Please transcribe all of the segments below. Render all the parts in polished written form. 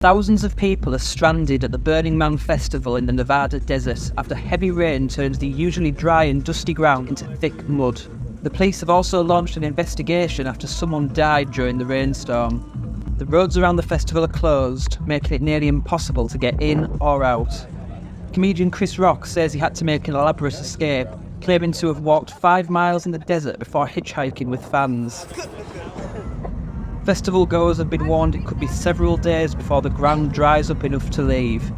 Thousands of people are stranded at the Burning Man festival in the Nevada desert after heavy rain turns the usually dry and dusty ground into thick mud. The police have also launched an investigation after someone died during the rainstorm. The roads around the festival are closed, making it nearly impossible to get in or out. Comedian Chris Rock says he had to make an elaborate escape, claiming to have walked 5 miles in the desert before hitchhiking with fans. Festival goers have been warned it could be several days before the ground dries up enough to leave.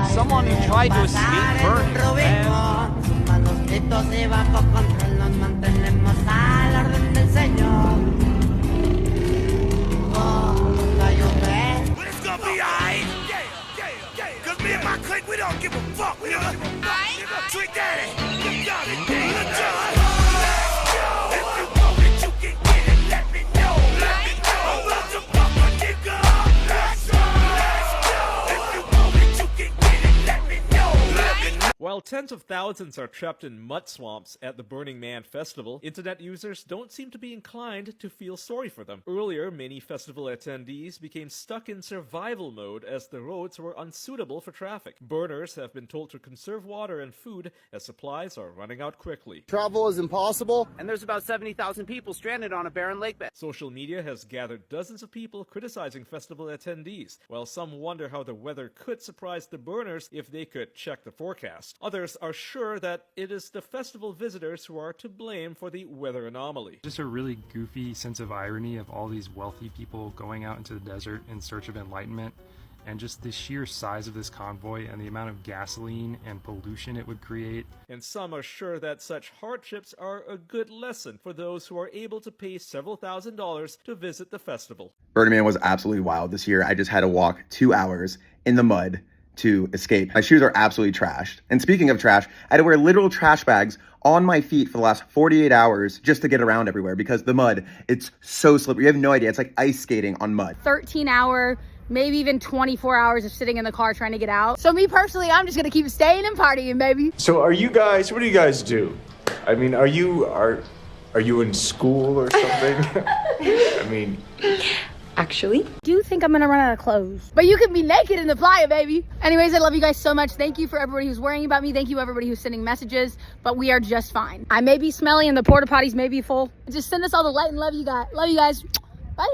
Someone who tried to escape burning. It's gonna be alright. Cause me and my clique, we don't give a fuck. We don't give a fuck. Trick Daddy, you got it, Let's go. If you want it, you can get it. Let me know. Let me know. About to fuck a nigga. Let's go. If you want it, you can get it. Let me know. Let me know. While tens of thousands are trapped in mud swamps at the Burning Man festival, internet users don't seem to be inclined to feel sorry for them. Earlier, many festival attendees became stuck in survival mode as the roads were unsuitable for traffic. Burners have been told to conserve water and food as supplies are running out quickly. Travel is impossible, And there's about 70,000 people stranded on a barren lake bed. Social media has gathered dozens of people criticizing festival attendees, while some wonder how the weather could surprise the burners if they could check the forecast. Others are sure that it is the festival visitors who are to blame for the weather anomaly. Just a really goofy sense of irony of all these wealthy people going out into the desert in search of enlightenment, and just the sheer size of this convoy and the amount of gasoline and pollution it would create. And some are sure that such hardships are a good lesson for those who are able to pay several $1,000s to visit the festival. Burning Man was absolutely wild this year. I just had to walk 2 hours in the mud to escape. My shoes are absolutely trashed. And speaking of trash, I had to wear literal trash bags on my feet for the last 48 hours just to get around everywhere because the mud, it's so slippery. You have no idea. It's like ice skating on mud. 13-hour, maybe even 24 hours of sitting in the car trying to get out. So me personally, I'm just gonna keep staying and partying, baby. So what do you guys do? I mean, are you in school or something? I mean... Actually, do you think I'm gonna run out of clothes? But you can be naked in the playa, baby. Anyways, I love you guys so much. Thank you for everybody who's worrying about me. Thank you everybody who's sending messages, but we are just fine. I may be smelly and the porta potties may be full. Just send us all the light and love you guys. Love you guys. Bye.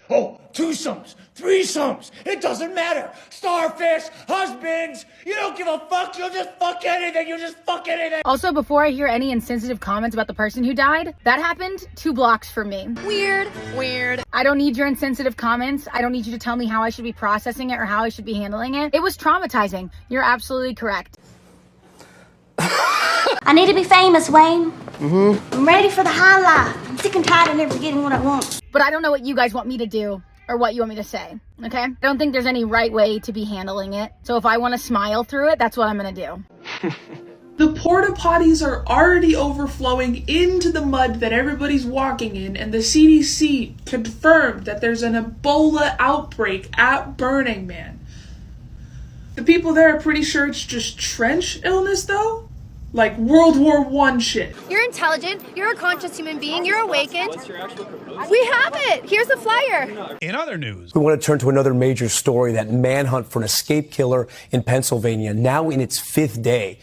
Oh, twosomes, threesomes, it doesn't matter. Starfish, husbands, you don't give a fuck. You'll just fuck anything. You just fuck anything. Also, before I hear any insensitive comments about the person who died, that happened 2 blocks from me. Weird. I don't need your insensitive comments. I don't need you to tell me how I should be processing it or how I should be handling it. It was traumatizing. You're absolutely correct. I need to be famous, Wayne. I'm ready for the high life. I'm sick and tired of never getting what I want. But I don't know what you guys want me to do or what you want me to say, okay? I don't think there's any right way to be handling it. So if I want to smile through it, that's what I'm gonna do. The porta potties are already overflowing into the mud that everybody's walking in, and the CDC confirmed that there's an Ebola outbreak at Burning Man. The people there are pretty sure it's just trench illness though? Like World War I shit. You're intelligent, you're a conscious human being, you're awakened. We have it! Here's a flyer. In other news, we want to turn to another major story, that manhunt for an escaped killer in Pennsylvania, now in its 5th day.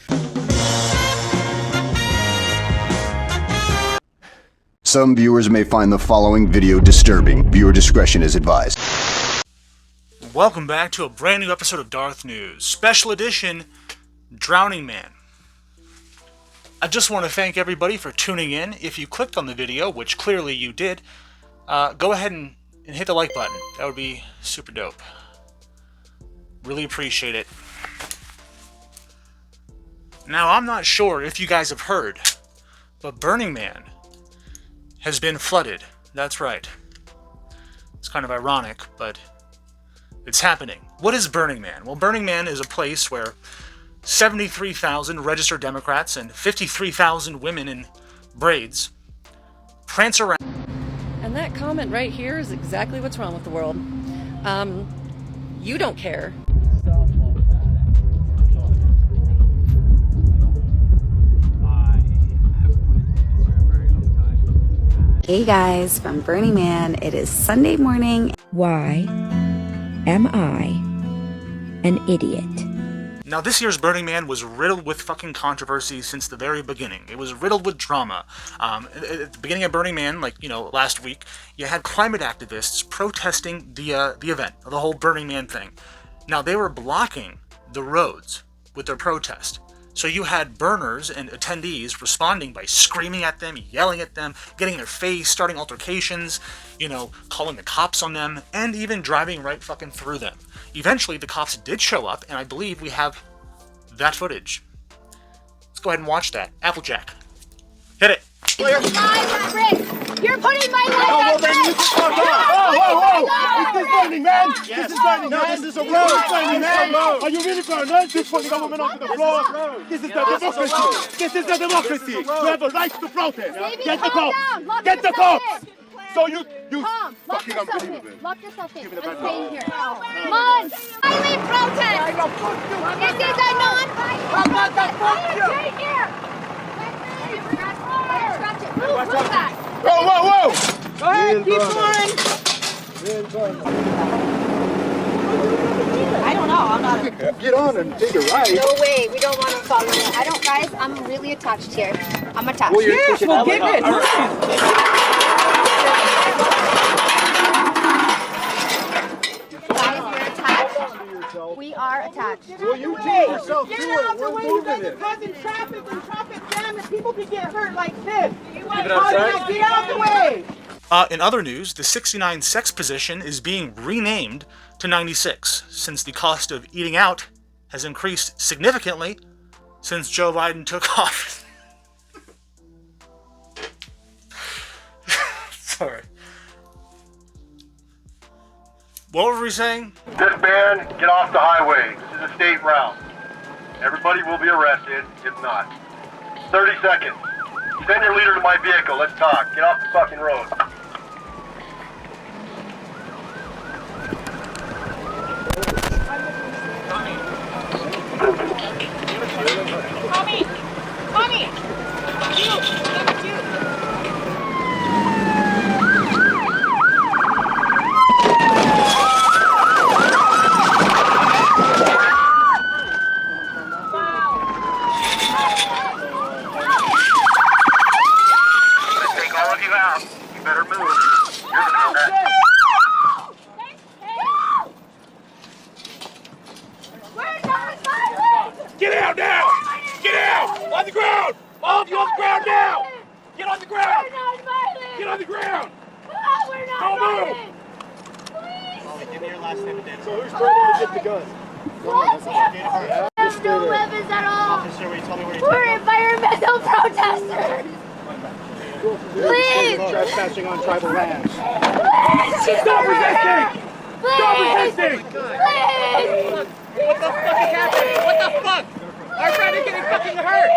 Some viewers may find the following video disturbing. Viewer discretion is advised. Welcome back to a brand new episode of Darth News, special edition, Drowning Man. I just want to thank everybody for tuning in. If you clicked on the video, which clearly you did, go ahead and hit the like button. That would be super dope. Really appreciate it. Now, I'm not sure if you guys have heard, but Burning Man has been flooded. That's right. It's kind of ironic, but it's happening. What is Burning Man? Well, Burning Man is a place where 73,000 registered Democrats and 53,000 women in braids prance around. And that comment right here is exactly what's wrong with the world. You don't care. Hey guys, from Burning Man, it is Sunday morning. Why am I an idiot? Now, this year's Burning Man was riddled with fucking controversy since the very beginning. It was riddled with drama. At the beginning of Burning Man, like, last week, you had climate activists protesting the event, the whole Burning Man thing. Now, they were blocking the roads with their protest. So you had burners and attendees responding by screaming at them, yelling at them, getting in their face, starting altercations, calling the cops on them, and even driving right fucking through them. Eventually, the cops did show up, and I believe we have that footage. Let's go ahead and watch that. Applejack. Hit it. You're putting my life at risk! This is Burning Man! This is Burning Man! This is a road! Burning Man! Are you really burning? This putting government onto the floor! This is the democracy! This is the democracy! You have a right to protest! Get the cops! Get the cops! So you fucking unbelievable. Lock yourself in. I'm staying here. Come on! Silent protest! This is a non-violent protest! Stay here! Move back! Whoa! Go ahead, keep going! I don't know, I'm not... Get on and take a ride. No way, we don't want to follow it. I don't, guys, I'm really attached here. I'm attached. Well, yes, well, give it! Guys, you're attached. We are attached. Well, you take yourself to Get it. out the We're way, you moving guys are it. causing traffic and traffic jam and people could get hurt like this. Keep it outside. Get out the way! In other news, the 69 sex position is being renamed to 96, since the cost of eating out has increased significantly since Joe Biden took office. Sorry. What were we saying? This man, get off the highway. This is a state route. Everybody will be arrested, if not. 30 seconds. Send your leader to my vehicle. Let's talk. Get off the fucking road. Mommy! Take all of you out. You better move. You're the contact. Get out now! Get out! On the ground! All of you on the ground now! Get on the ground! Get on the ground! We're not Don't move! Give me your last name and date. So who's trying to get the gun? There's no weapons at all. Officer, will you tell me where We're environmental protesters. Please. Trespassing on tribal land. Please. Stop resisting! Stop resisting! Please. What the fuck is happening? What the fuck? Our friend is getting fucking hurt.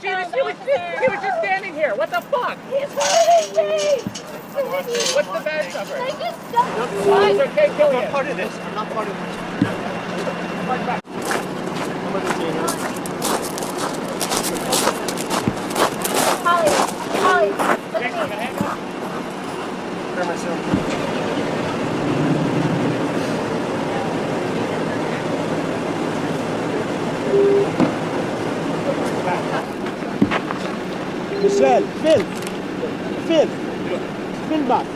She was just standing here. What the fuck? He's hurting me. What's the badge number? They just stop. It's okay, kill him. I'm not part of this. I'm not part of this. Holly, look at me. Grab myself. Michelle, Phil! Back.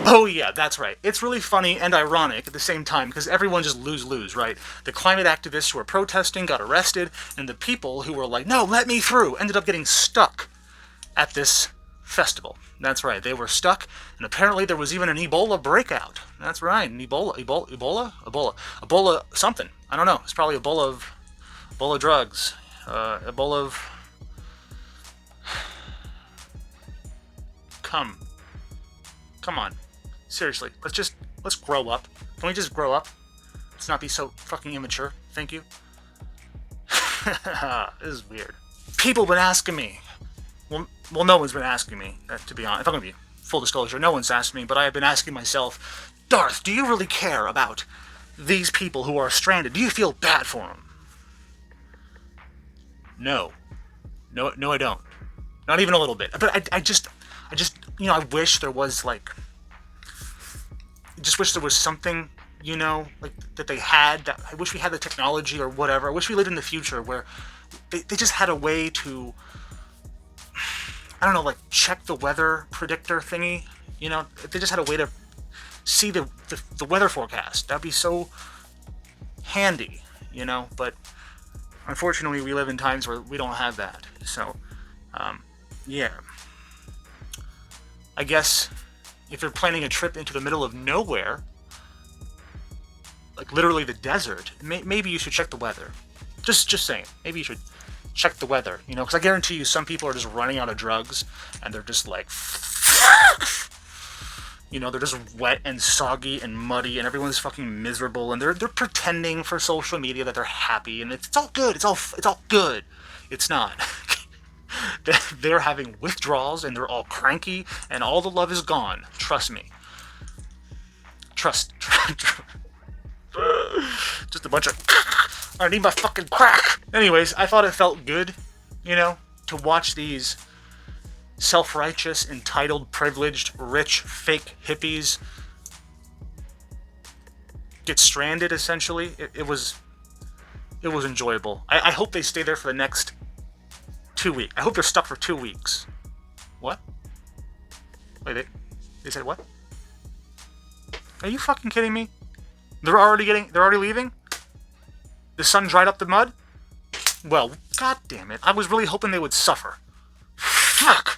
Oh yeah, that's right. It's really funny and ironic at the same time because everyone just lose-lose, right? The climate activists who were protesting got arrested, and the people who were like, no, let me through, ended up getting stuck at this festival. That's right, they were stuck, and apparently there was even an Ebola breakout. That's right, an Ebola something. I don't know. It's probably Ebola drugs. Ebola of... Come on. Seriously, let's grow up. Can we just grow up? Let's not be so fucking immature. Thank you. This is weird. People have been asking me. Well, no one's been asking me, to be honest. If I'm gonna be full disclosure, no one's asked me, but I have been asking myself, Darth, do you really care about these people who are stranded? Do you feel bad for them? No, I don't. Not even a little bit. But I just, you know, I wish there was like, I just wish there was something, you know, like that they had. That I wish we had the technology or whatever. I wish we lived in the future where they just had a way to, I don't know, like check the weather predictor thingy. You know, if they just had a way to see the weather forecast. That'd be so handy, you know. But unfortunately, we live in times where we don't have that. So, yeah. I guess if you're planning a trip into the middle of nowhere, like literally the desert, maybe you should check the weather. Just saying. Maybe you should check the weather, you know, because I guarantee you some people are just running out of drugs and they're just like, you know, they're just wet and soggy and muddy and everyone's fucking miserable and they're pretending for social media that they're happy and it's all good. It's all good. It's not. They're having withdrawals and they're all cranky and all the love is gone. Trust me. Trust. Just a bunch of I need my fucking crack. Anyways, I thought it felt good, you know, to watch these self-righteous, entitled, privileged, rich, fake hippies get stranded, essentially. It was enjoyable. I hope they stay there for the next 2 weeks. I hope they're stuck for 2 weeks. What? Wait, they said what? Are you fucking kidding me? They're already leaving? The sun dried up the mud? Well, god damn it. I was really hoping they would suffer. Fuck!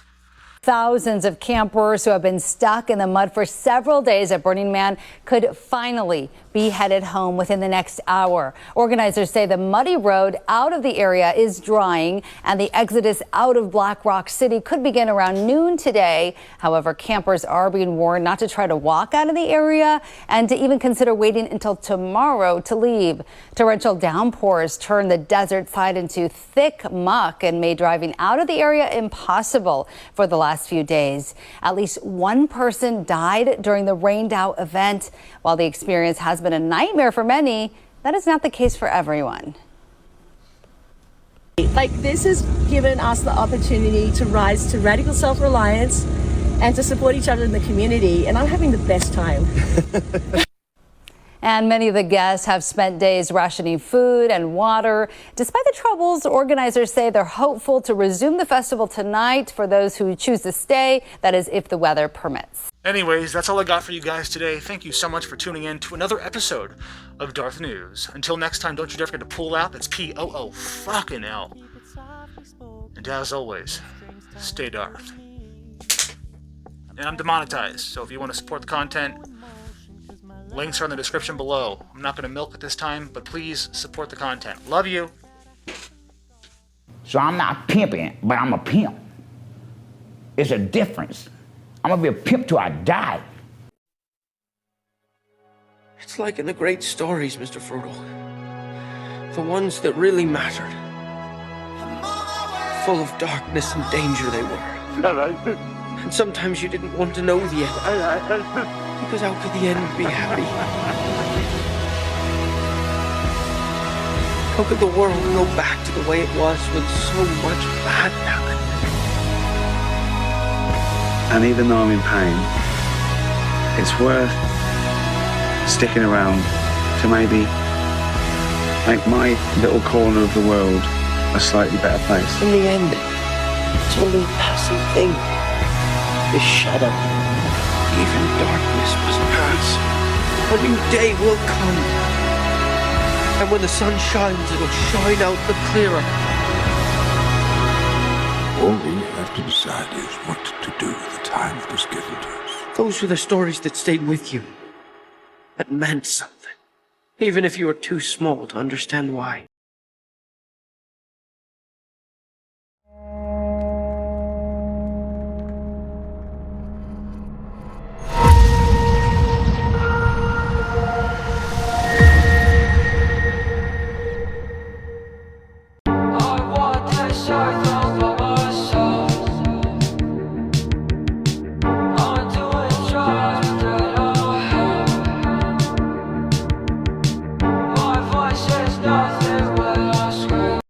Thousands of campers who have been stuck in the mud for several days at Burning Man could finally be headed home within the next hour. Organizers say the muddy road out of the area is drying and the exodus out of Black Rock City could begin around noon today. However, campers are being warned not to try to walk out of the area and to even consider waiting until tomorrow to leave. Torrential downpours turned the desert side into thick muck and made driving out of the area impossible for the last few days. At least one person died during the rained out event. While the experience has been a nightmare for many, that is not the case for everyone. Like, this has given us the opportunity to rise to radical self-reliance and to support each other in the community, and I'm having the best time. And many of the guests have spent days rationing food and water. Despite the troubles, organizers say they're hopeful to resume the festival tonight for those who choose to stay, that is, if the weather permits. Anyways, that's all I got for you guys today. Thank you so much for tuning in to another episode of Darth News. Until next time, don't you dare forget to pull out. That's POO fucking L. And as always, stay Darth. And I'm demonetized, so if you want to support the content, links are in the description below. I'm not going to milk it this time, but please support the content. Love you. So I'm not pimping, but I'm a pimp. It's a difference. I'm going to be a pimp till I die. It's like in the great stories, Mr. Frodo. The ones that really mattered. Full of darkness and danger they were. And sometimes you didn't want to know the end. Because how could the end be happy? How could the world go back to the way it was with so much bad happening? And even though I'm in pain, it's worth sticking around to maybe make my little corner of the world a slightly better place. In the end, it's only a passing thing. This shadow. Even darkness must pass. A new day will come. And when the sun shines, it'll shine out the clearer. All we have to decide is what to do with the time that was given to us. Those were the stories that stayed with you. That meant something. Even if you were too small to understand why.